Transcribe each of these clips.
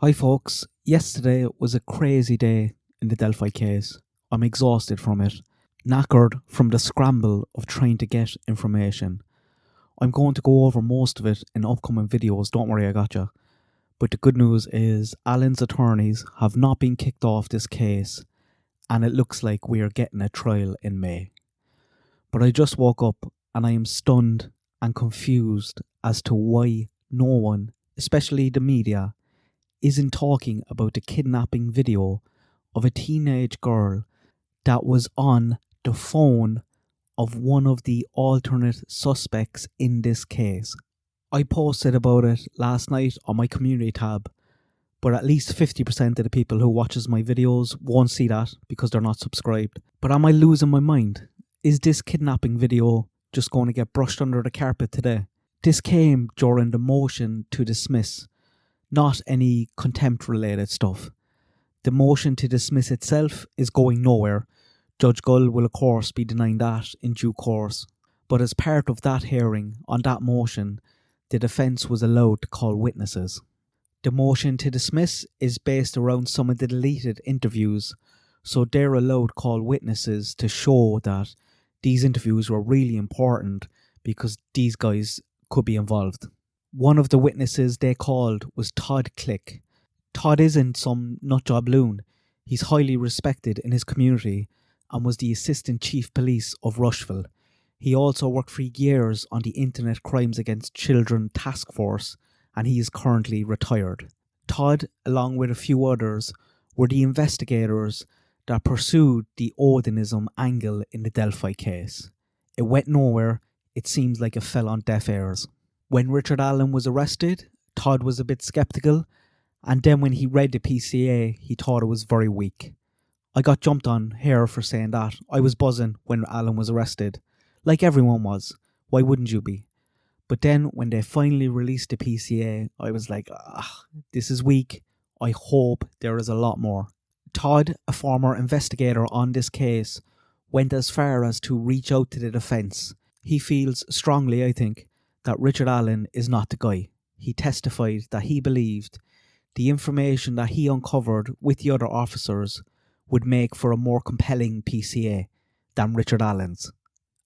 Hi folks, yesterday was a crazy day in the Delphi case. I'm exhausted from it, knackered from the scramble of trying to get information. I'm going to go over most of it in upcoming videos, don't worry, I gotcha. But the good news is Alan's attorneys have not been kicked off this case and it looks like we are getting a trial in May. But I just woke up and I am stunned and confused as to why no one, especially the media, isn't talking about the kidnapping video of a teenage girl that was on the phone of one of the alternate suspects in this case. I posted about it last night on my community tab, but at least 50% of the people who watches my videos won't see that because they're not subscribed. But am I losing my mind? Is this kidnapping video just going to get brushed under the carpet today? This came during the motion to dismiss, not any contempt related stuff. The motion to dismiss itself is going nowhere. Judge Gull will of course be denying that in due course. But as part of that hearing on that motion, the defence was allowed to call witnesses. The motion to dismiss is based around some of the deleted interviews, so they're allowed to call witnesses to show that these interviews were really important because these guys could be involved. One of the witnesses they called was Todd Click. Todd isn't some nutjob loon. He's highly respected in his community and was the Assistant Chief Police of Rushville. He also worked for years on the Internet Crimes Against Children Task Force and he is currently retired. Todd, along with a few others, were the investigators that pursued the Odinism angle in the Delphi case. It went nowhere. It seems like it fell on deaf ears. When Richard Allen was arrested, Todd was a bit sceptical, and then when he read the PCA, he thought it was very weak. I got jumped on here for saying that. I was buzzing when Allen was arrested, like everyone was. Why wouldn't you be? But then when they finally released the PCA, I was like, this is weak. I hope there is a lot more. Todd, a former investigator on this case, went as far as to reach out to the defence. He feels strongly, I think, that Richard Allen is not the guy. He testified that he believed the information that he uncovered with the other officers would make for a more compelling PCA than Richard Allen's.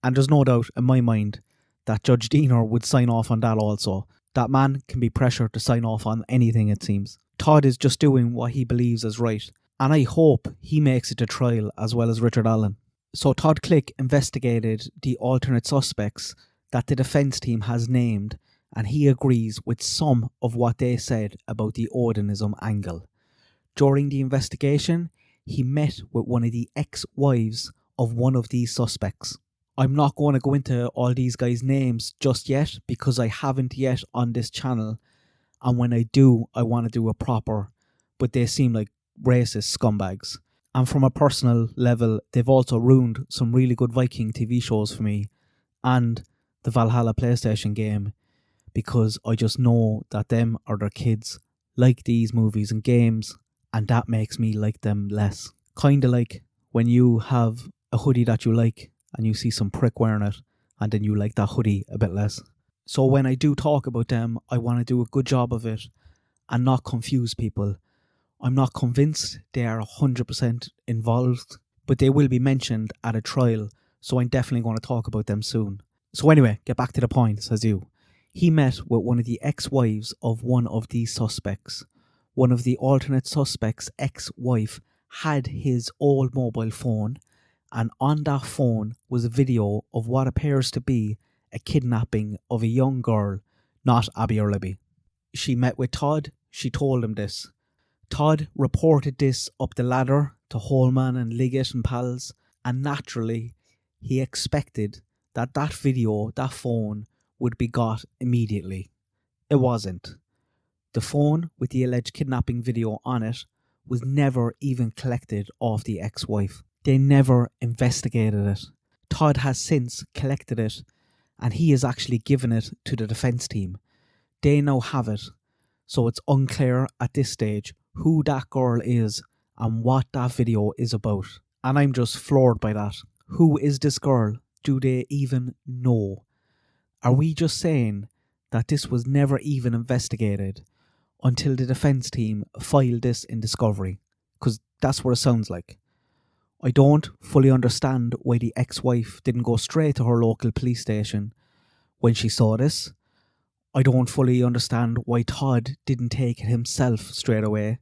And there's no doubt in my mind that Judge Diener would sign off on that also. That man can be pressured to sign off on anything, it seems. Todd is just doing what he believes is right, and I hope he makes it to trial as well as Richard Allen. So Todd Click investigated the alternate suspects that the defence team has named, and he agrees with some of what they said about the Odinism angle. During the investigation, he met with one of the ex-wives of one of these suspects. I'm not going to go into all these guys' names just yet because I haven't yet on this channel, and when I do, I want to do a proper, but they seem like racist scumbags. And from a personal level, they've also ruined some really good Viking TV shows for me and the Valhalla PlayStation game, because I just know that them or their kids like these movies and games, and that makes me like them less. Kinda like when you have a hoodie that you like and you see some prick wearing it and then you like that hoodie a bit less. So when I do talk about them, I want to do a good job of it and not confuse people. I'm not convinced they are 100% involved, but they will be mentioned at a trial, so I'm definitely going to talk about them soon. So anyway, get back to the point, says you. He met with one of the ex-wives of one of these suspects. One of the alternate suspects' ex-wife had his old mobile phone, and on that phone was a video of what appears to be a kidnapping of a young girl, not Abby or Libby. She met with Todd, she told him this. Todd reported this up the ladder to Holman and Liggett and pals, and naturally, he expected that video, that phone, would be got immediately. It wasn't. The phone with the alleged kidnapping video on it was never even collected off the ex-wife. They never investigated it. Todd has since collected it and he has actually given it to the defence team. They now have it, so it's unclear at this stage who that girl is and what that video is about. And I'm just floored by that. Who is this girl? Do they even know? Are we just saying that this was never even investigated? until the defence team filed this in discovery, because that's what it sounds like. I don't fully understand why the ex-wife didn't go straight to her local police station when she saw this. I don't fully understand why Todd didn't take it himself straight away,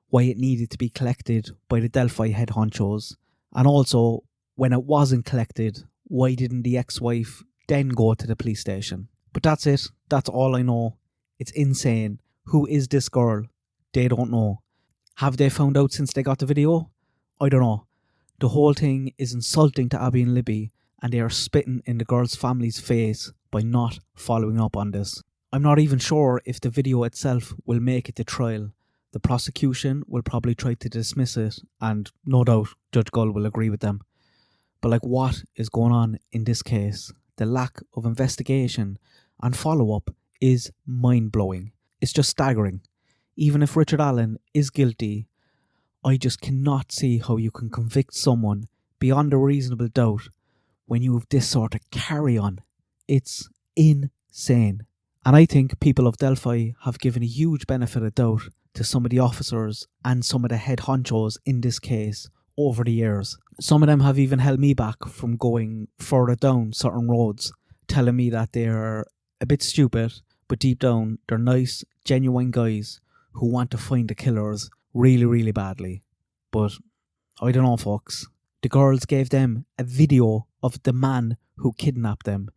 why it needed to be collected by the Delphi head honchos, and also, when it wasn't collected, why didn't the ex-wife then go to the police station? But that's it. That's all I know. It's insane. Who is this girl? They don't know. Have they found out since they got the video? I don't know. The whole thing is insulting to Abby and Libby, and they are spitting in the girl's family's face by not following up on this. I'm not even sure if the video itself will make it to trial. The prosecution will probably try to dismiss it, and no doubt Judge Gull will agree with them. But what is going on in this case? The lack of investigation and follow-up is mind-blowing. It's just staggering. Even if Richard Allen is guilty, I just cannot see how you can convict someone beyond a reasonable doubt when you have this sort of carry-on. It's insane. And I think people of Delphi have given a huge benefit of doubt to some of the officers and some of the head honchos in this case over the years. Some of them have even held me back from going further down certain roads, telling me that they're a bit stupid, but deep down they're nice, genuine guys who want to find the killers really, really badly. But I don't know, folks. The girls gave them a video of the man who kidnapped them.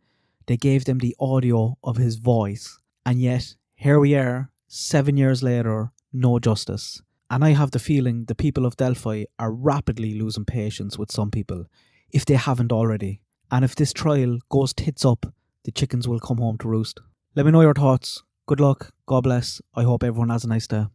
They gave them the audio of his voice. And yet, here we are, 7 years later, no justice. And I have the feeling the people of Delphi are rapidly losing patience with some people, if they haven't already. And if this trial goes tits up, the chickens will come home to roost. Let me know your thoughts. Good luck. God bless. I hope everyone has a nice day.